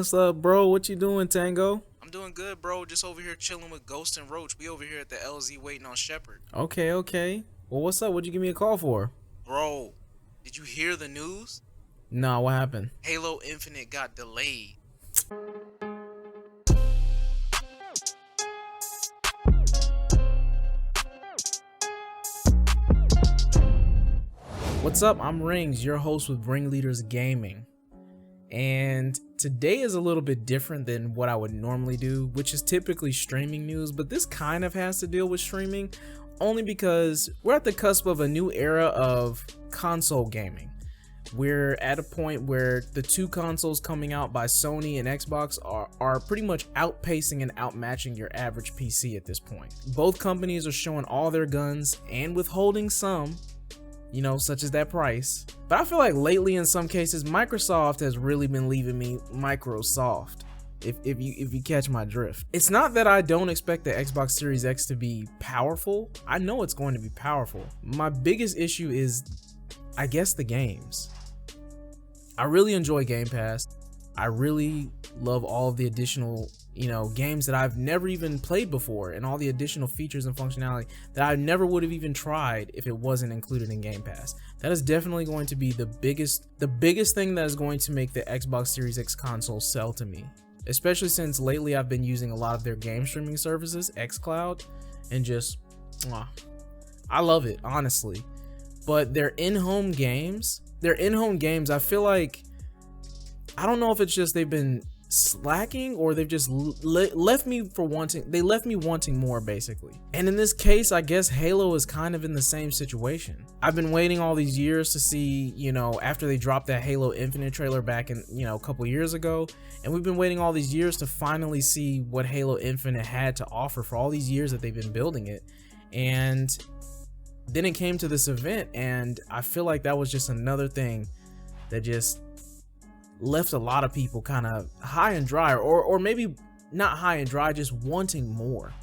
What's up, bro? What you doing, Tango? I'm doing good, bro. Just over here chilling with Ghost and Roach. We over here at the LZ waiting on Shepard. Okay. Well, what's up? What'd you give me a call for? Bro, did you hear the news? Nah, what happened? Halo Infinite got delayed. What's up? I'm Rings, your host with RINGZZZ Gaming. And today is a little bit different than what I would normally do, which is typically streaming news, but this kind of has to deal with streaming only because we're at the cusp of a new era of console gaming. We're at a point where the two consoles coming out by Sony and Xbox are pretty much outpacing and outmatching your average PC at this point. Both companies are showing all their guns and withholding some, such as that price. But I feel like lately in some cases, Microsoft has really been leaving me Microsoft, if you catch my drift. It's not that I don't expect the Xbox Series X to be powerful. I know it's going to be powerful. My biggest issue is, I guess, the games. I really enjoy Game Pass. I really love all of the additional, games that I've never even played before, and all the additional features and functionality that I never would have even tried if it wasn't included in Game Pass. That is definitely going to be the biggest thing that is going to make the Xbox Series X console sell to me. Especially since lately I've been using a lot of their game streaming services, xCloud, and just, I love it, honestly. But their in-home games, I feel like, I don't know if it's just they've been slacking or they've just left me wanting more, basically. And in this case, I guess Halo is kind of in the same situation. I've been waiting all these years to see, after they dropped that Halo Infinite trailer back in, a couple years ago, and we've been waiting all these years to finally see what Halo Infinite had to offer for all these years that they've been building it. And then it came to this event, and I feel like that was just another thing that just left a lot of people kind of high and dry, or maybe not high and dry, just wanting more.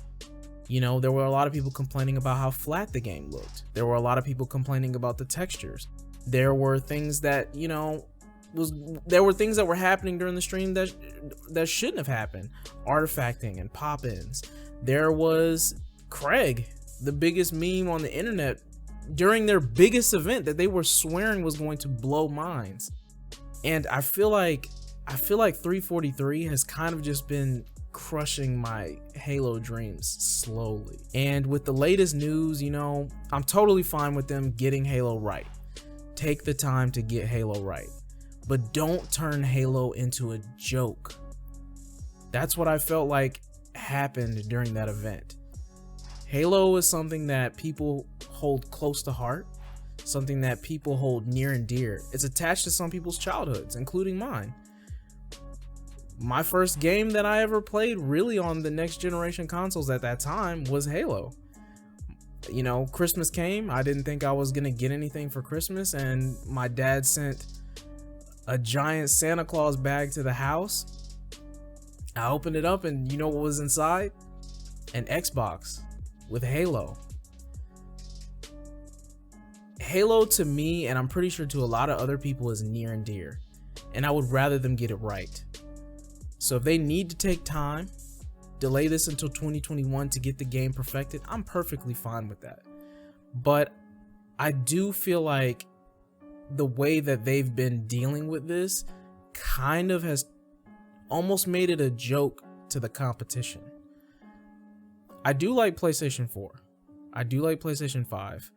There were a lot of people complaining about how flat the game looked. There were a lot of people complaining about the textures. There were things that, things that were happening during the stream that shouldn't have happened. Artifacting and pop-ins. There was Craig, the biggest meme on the internet during their biggest event that they were swearing was going to blow minds. And I feel like 343 has kind of just been crushing my Halo dreams slowly. And with the latest news, I'm totally fine with them getting Halo right. Take the time to get Halo right, but don't turn Halo into a joke. That's what I felt like happened during that event. Halo is something that people hold close to heart, something that people hold near and dear. It's attached to some people's childhoods, including mine. My first game that I ever played really on the next generation consoles at that time was Halo. Christmas came, I didn't think I was gonna get anything for Christmas, and my dad sent a giant Santa Claus bag to the house. I opened it up, and you know what was inside? An Xbox with Halo. Halo to me, and I'm pretty sure to a lot of other people, is near and dear, and I would rather them get it right. So if they need to take time, delay this until 2021 to get the game perfected, I'm perfectly fine with that. But I do feel like the way that they've been dealing with this kind of has almost made it a joke to the competition. I do like PlayStation 4. I do like PlayStation 5.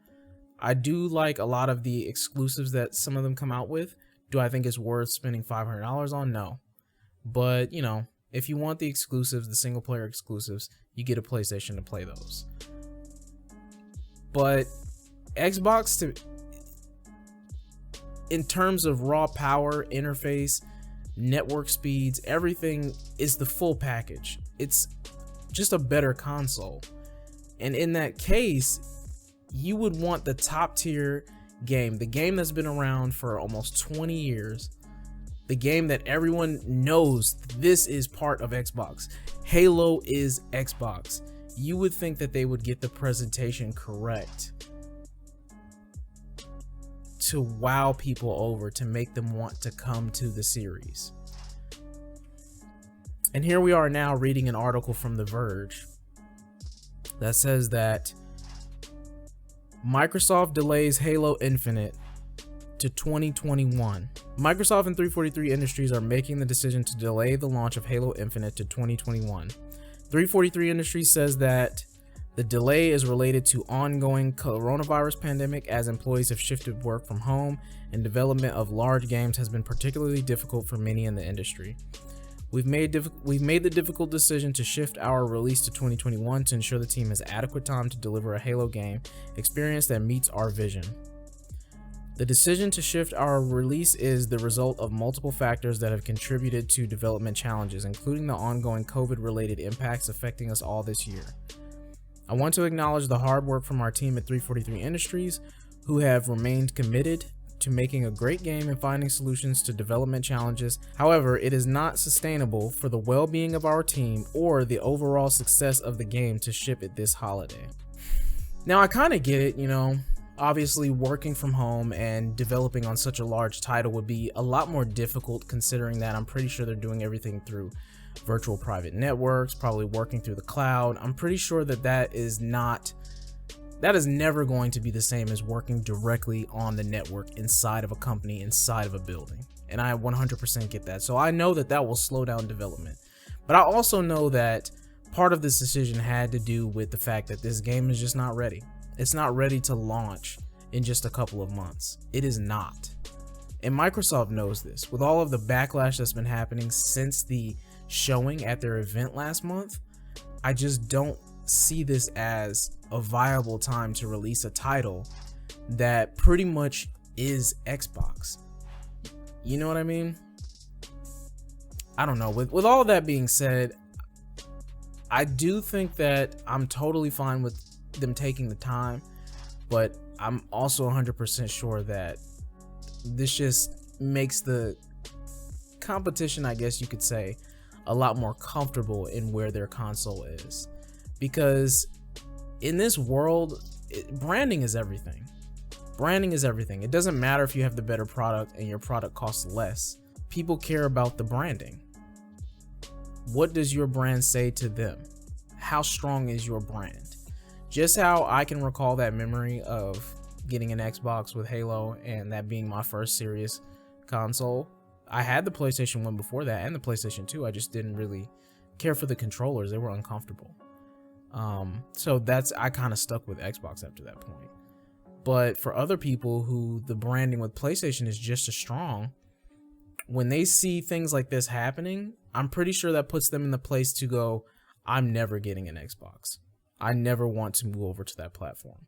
I do like a lot of the exclusives that some of them come out with. Do I think it's worth spending $500 on? No. But, if you want the exclusives, the single player exclusives, you get a PlayStation to play those. But Xbox, in terms of raw power, interface, network speeds, everything is the full package. It's just a better console. And in that case, you would want the top tier game, the game that's been around for almost 20 years, the game that everyone knows this is part of Xbox. Halo is Xbox. You would think that they would get the presentation correct to wow people over, to make them want to come to the series. And here we are now reading an article from The Verge that says that Microsoft delays Halo Infinite to 2021. Microsoft and 343 Industries are making the decision to delay the launch of Halo Infinite to 2021. 343 Industries says that the delay is related to ongoing coronavirus pandemic, as employees have shifted work from home and development of large games has been particularly difficult for many in the industry. We've made the difficult decision to shift our release to 2021 to ensure the team has adequate time to deliver a Halo game experience that meets our vision. The decision to shift our release is the result of multiple factors that have contributed to development challenges, including the ongoing COVID-related impacts affecting us all this year. I want to acknowledge the hard work from our team at 343 Industries, who have remained committed to making a great game and finding solutions to development challenges. However, it is not sustainable for the well-being of our team or the overall success of the game to ship it this holiday. Now, I kind of get it, you know. Obviously, working from home and developing on such a large title would be a lot more difficult, considering that I'm pretty sure they're doing everything through virtual private networks, probably working through the cloud. I'm pretty sure that is never going to be the same as working directly on the network inside of a company, inside of a building. And I 100% get that. So I know that will slow down development. But I also know that part of this decision had to do with the fact that this game is just not ready. It's not ready to launch in just a couple of months. It is not. And Microsoft knows this. With all of the backlash that's been happening since the showing at their event last month, I just don't see this as a viable time to release a title that pretty much is Xbox. You know what I mean? I don't know. With all of that being said, I do think that I'm totally fine with them taking the time, but I'm also 100% sure that this just makes the competition, I guess you could say, a lot more comfortable in where their console is, because in this world, branding is everything. Branding is everything. It doesn't matter if you have the better product and your product costs less. People care about the branding. What does your brand say to them? How strong is your brand? Just how I can recall that memory of getting an Xbox with Halo and that being my first serious console. I had the PlayStation 1 before that and the PlayStation 2. I just didn't really care for the controllers. They were uncomfortable. So I kind of stuck with Xbox after that point. But for other people who the branding with PlayStation is just as strong, when they see things like this happening, I'm pretty sure that puts them in the place to go, I'm never getting an Xbox. I never want to move over to that platform.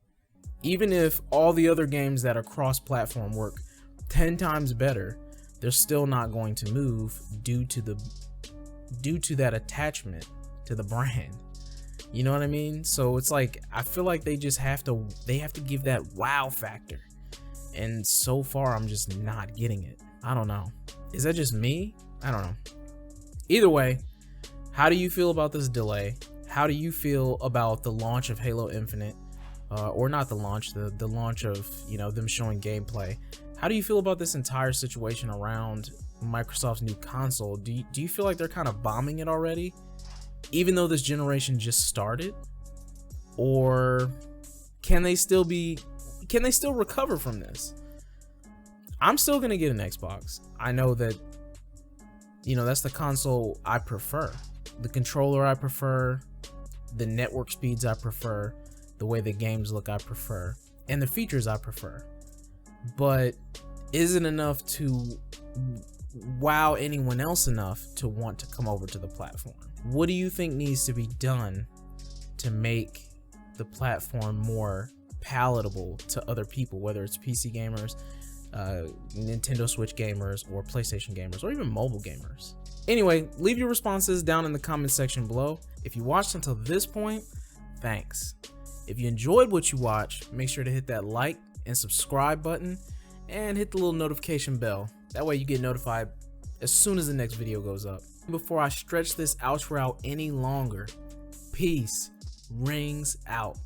Even if all the other games that are cross-platform work 10 times better, they're still not going to move due to that attachment to the brand. You know what I mean? So it's like, I feel like they have to give that wow factor. And so far, I'm just not getting it. I don't know. Is that just me? I don't know. Either way, how do you feel about this delay? How do you feel about the launch of Halo Infinite? Or not the launch, the launch of, you know, them showing gameplay. How do you feel about this entire situation around Microsoft's new console? Do you feel like they're kind of bombing it already, even though this generation just started? Or can they still recover from this? I'm still gonna get an Xbox. I know that, you know, that's the console I prefer. The controller I prefer, the network speeds I prefer, the way the games look I prefer, and the features I prefer. But is it enough to wow anyone else enough to want to come over to the platform? What do you think needs to be done to make the platform more palatable to other people, whether it's PC gamers, Nintendo Switch gamers, or PlayStation gamers, or even mobile gamers? Anyway, leave your responses down in the comment section below. If you watched until this point, thanks. If you enjoyed what you watched, make sure to hit that like and subscribe button and hit the little notification bell. That way you get notified as soon as the next video goes up. Before I stretch this outro out any longer, peace, rings out.